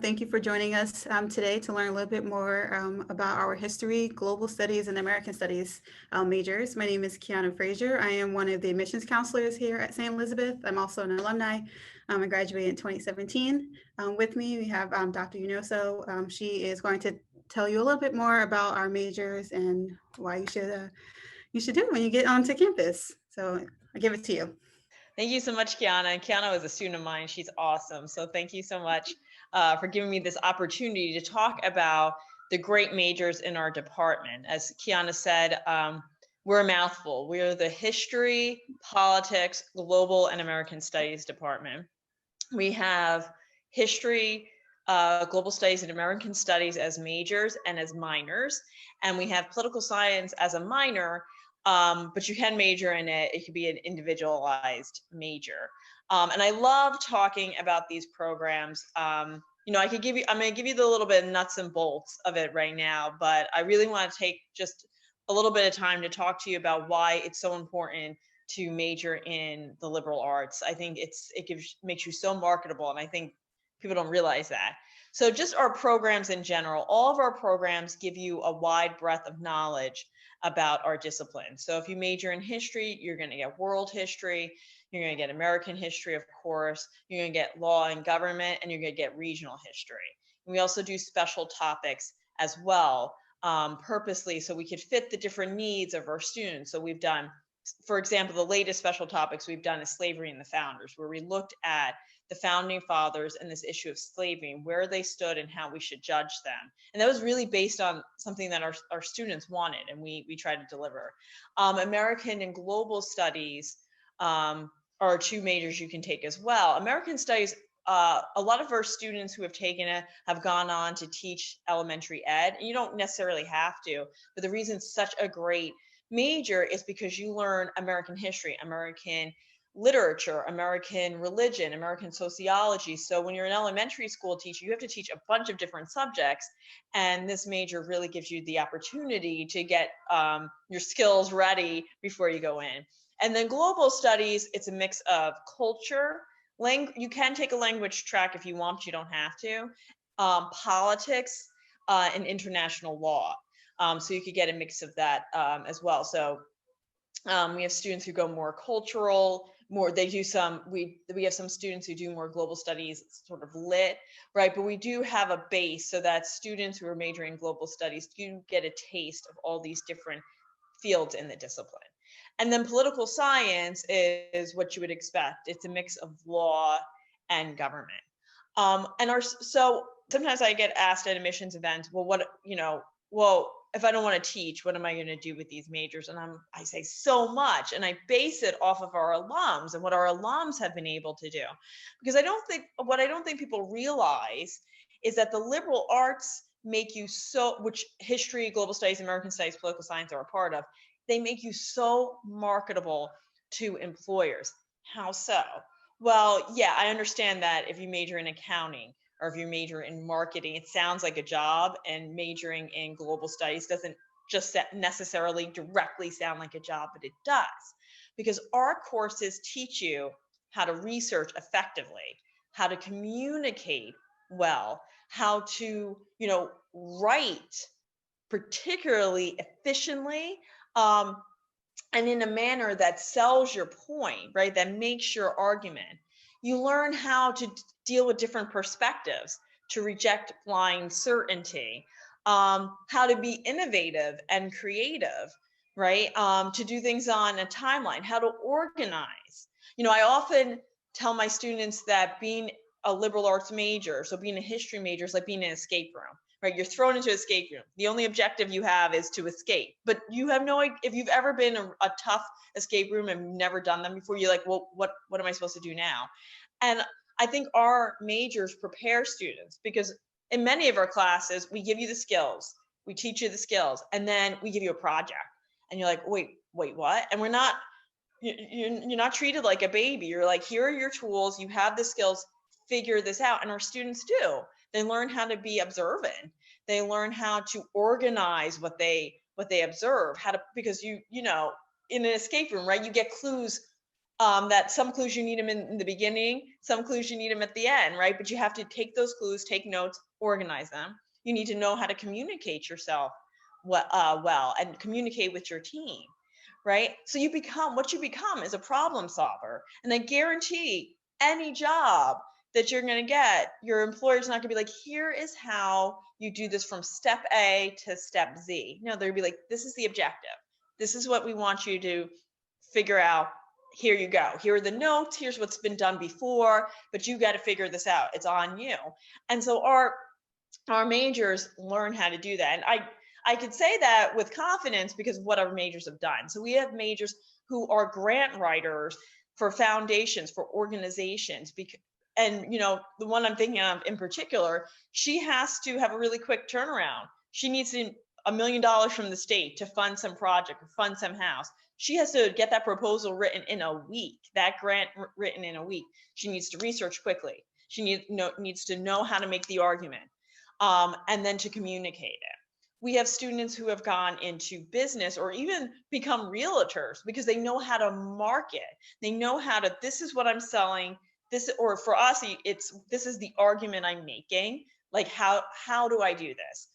Thank you for joining us today to learn a little bit more about our history, global studies, and American studies majors. My name is Kiana Frazier. I am one of the admissions counselors here at St. Elizabeth. I'm also an alumni. I graduated in 2017. With me, we have Dr. Unoso. She is going to tell you a little bit more about our majors and why you should do it when you get onto campus. So I give it to you. Thank you so much, Kiana. And Kiana was a student of mine. She's awesome. So thank you so much for giving me this opportunity to talk about the great majors in our department. As Kiana said, we're a mouthful. We're the History, Politics, Global, and American Studies department. We have History, Global Studies, and American Studies as majors and as minors. And we have Political Science as a minor, but you can major in it. It could be an individualized major. And I love talking about these programs. I'm going to give you the little bit of nuts and bolts of it right now, but I really want to take just a little bit of time to talk to you about why it's so important to major in the liberal arts. I think it makes you so marketable, and I think people don't realize that. So just our programs in general, all of our programs give you a wide breadth of knowledge about our discipline. So if you major in history, you're going to get world history, you're going to get American history, of course, you're going to get law and government, and you're going to get regional history. And we also do special topics as well, purposely, so we could fit the different needs of our students. So we've done, for example, the latest special topics we've done is slavery and the founders, where we looked at the founding fathers and this issue of slavery and where they stood and how we should judge them. And that was really based on something that our students wanted, and we tried to deliver. American and global studies are two majors you can take as well. American studies, a lot of our students who have taken it have gone on to teach elementary ed. And you don't necessarily have to, but the reason it's such a great major is because you learn American history, American literature, American religion, American sociology. So when you're an elementary school teacher, you have to teach a bunch of different subjects. And this major really gives you the opportunity to get your skills ready before you go in. And then global studies, it's a mix of culture, you can take a language track if you want, but you don't have to, politics, and international law. So you could get a mix of that as well. So we have students who go more cultural, they do some, we have some students who do more global studies, sort of lit, right? But we do have a base so that students who are majoring in global studies do get a taste of all these different fields in the discipline. And then political science is what you would expect. It's a mix of law and government. So sometimes I get asked at admissions events, well, if I don't want to teach, what am I going to do with these majors? And I say so much, and I base it off of our alums and what our alums have been able to do. Because what I don't think people realize is that the liberal arts make you which history, global studies, American studies, political science are a part of, they make you so marketable to employers. How so? Well, yeah, I understand that if you major in accounting, or if you major in marketing, it sounds like a job, and majoring in global studies doesn't just necessarily directly sound like a job, but it does, because our courses teach you how to research effectively, how to communicate well, how to, write particularly efficiently, and in a manner that sells your point, right? That makes your argument. You learn how to deal with different perspectives, to reject blind certainty, how to be innovative and creative, right? To do things on a timeline, how to organize. I often tell my students that being a liberal arts major, so being a history major, is like being in an escape room, right? You're thrown into an escape room. The only objective you have is to escape, but you have no idea. If you've ever been a tough escape room and never done them before, you're like, well, what am I supposed to do now? And I think our majors prepare students, because in many of our classes, we give you the skills, we teach you the skills, and then we give you a project, and you're like, wait, what? And you're not treated like a baby. You're like, here are your tools, you have the skills, figure this out. And our students do. They learn how to be observant. They learn how to organize what they observe, because in an escape room, right, you get clues that some clues you need them in the beginning, some clues you need them at the end, right? But you have to take those clues, take notes, organize them. You need to know how to communicate yourself well and communicate with your team, right? So you become what you become is a problem solver. And I guarantee any job that you're going to get, your employer's not going to be like, here is how you do this from step A to step Z. No, they'll be like, this is the objective. This is what we want you to figure out. Here you go. Here are the notes. Here's what's been done before, but you got to figure this out. It's on you. And so our majors learn how to do that. And I could say that with confidence because of what our majors have done. So we have majors who are grant writers for foundations, for organizations. And the one I'm thinking of in particular, she has to have a really quick turnaround. She needs $1 million from the state to fund some project or fund some house. She has to get that proposal written in a week, that grant written in a week. She needs to research quickly. She needs to know how to make the argument, and then to communicate it. We have students who have gone into business or even become realtors because they know how to market. They know how to, this is what I'm selling. This, or for us, this is the argument I'm making. Like, how do I do this?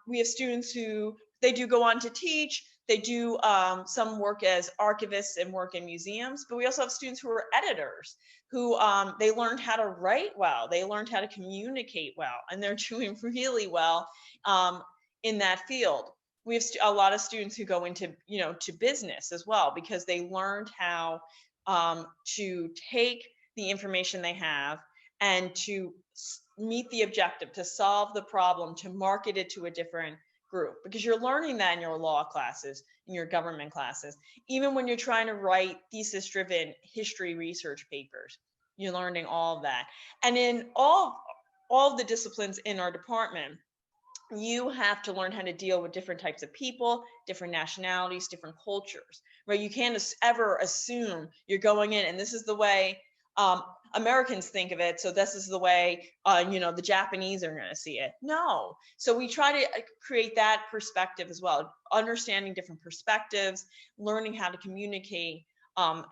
We have students who they do go on to teach. They do some work as archivists and work in museums, but we also have students who are editors who they learned how to write well. They learned how to communicate well, and they're doing really well in that field. We have a lot of students who go into, to business as well because they learned how to take the information they have and to meet the objective, to solve the problem, to market it to a different group, because you're learning that in your law classes, in your government classes, even when you're trying to write thesis-driven history research papers, you're learning all of that. And in all of the disciplines in our department, you have to learn how to deal with different types of people, different nationalities, different cultures, right? You can't ever assume you're going in and this is the way Americans think of it, so this is the way the Japanese are going to see it. No. So we try to create that perspective as well, understanding different perspectives, learning how to communicate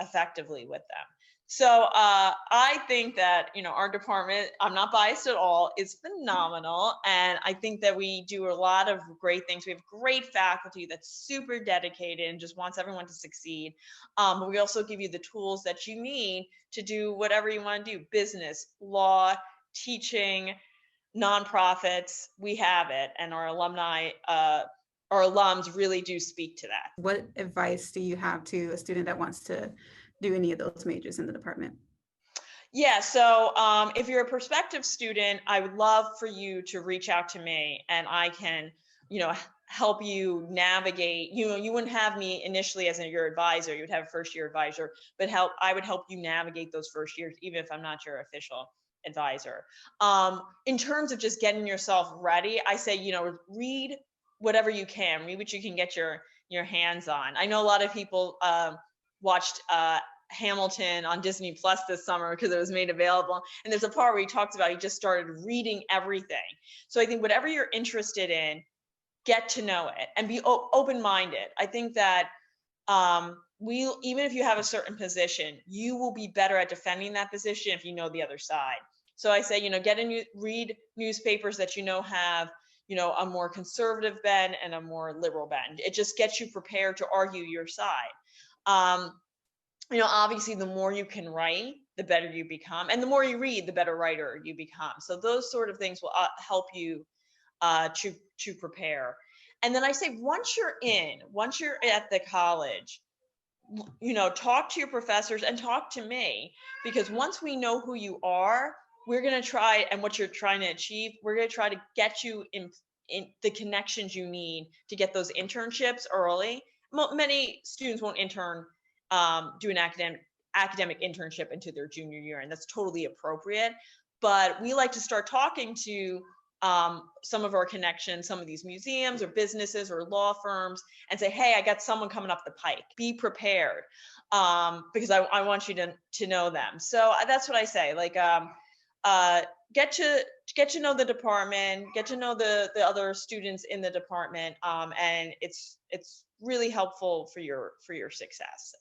effectively with them. So I think that, our department, I'm not biased at all, is phenomenal. And I think that we do a lot of great things. We have great faculty that's super dedicated and just wants everyone to succeed. But we also give you the tools that you need to do whatever you want to do, business, law, teaching, nonprofits. We have it. And our alumni, our alums really do speak to that. What advice do you have to a student that wants to do any of those majors in the department? Yeah, so if you're a prospective student, I would love for you to reach out to me and I can, help you navigate. You wouldn't have me initially as your advisor, you would have a first year advisor, but I would help you navigate those first years, even if I'm not your official advisor. In terms of just getting yourself ready, I say, read whatever you can, read what you can get your hands on. I know a lot of people watched Hamilton on Disney Plus this summer because it was made available. And there's a part where he talks about he just started reading everything. So I think whatever you're interested in, get to know it and be open-minded. I think that even if you have a certain position, you will be better at defending that position if you know the other side. So I say, read newspapers that have a more conservative bend and a more liberal bend. It just gets you prepared to argue your side. Obviously the more you can write, the better you become. And the more you read, the better writer you become. So those sort of things will help you to prepare. And then I say, once you're at the college, talk to your professors and talk to me, because once we know who you are, we're going to try, and what you're trying to achieve, we're going to try to get you in the connections you need to get those internships early. Many students won't do an academic internship into their junior year, and that's totally appropriate. But we like to start talking to some of our connections, some of these museums or businesses or law firms, and say, hey, I got someone coming up the pike. Be prepared, because I want you to know them. So that's what I say. Like, get to know the department, get to know the other students in the department, and it's really helpful for your success,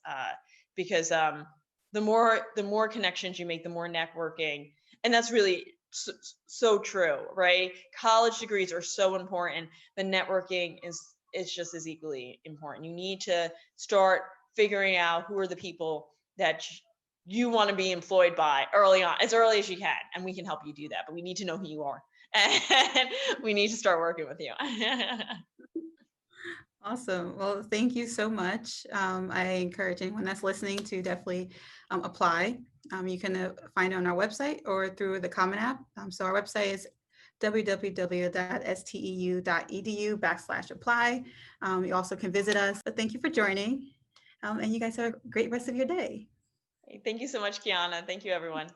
because the more connections you make, the more networking, and that's really so true, right? College degrees are so important. The networking is just as equally important. You need to start figuring out who are the people that you want to be employed by early on, as early as you can, and we can help you do that. But we need to know who you are, and we need to start working with you. Awesome. Well, thank you so much. I encourage anyone that's listening to definitely apply. You can find it on our website or through the Common App. So our website is www.steu.edu/apply. You also can visit us. But thank you for joining. And you guys have a great rest of your day. Thank you so much, Kiana. Thank you, everyone.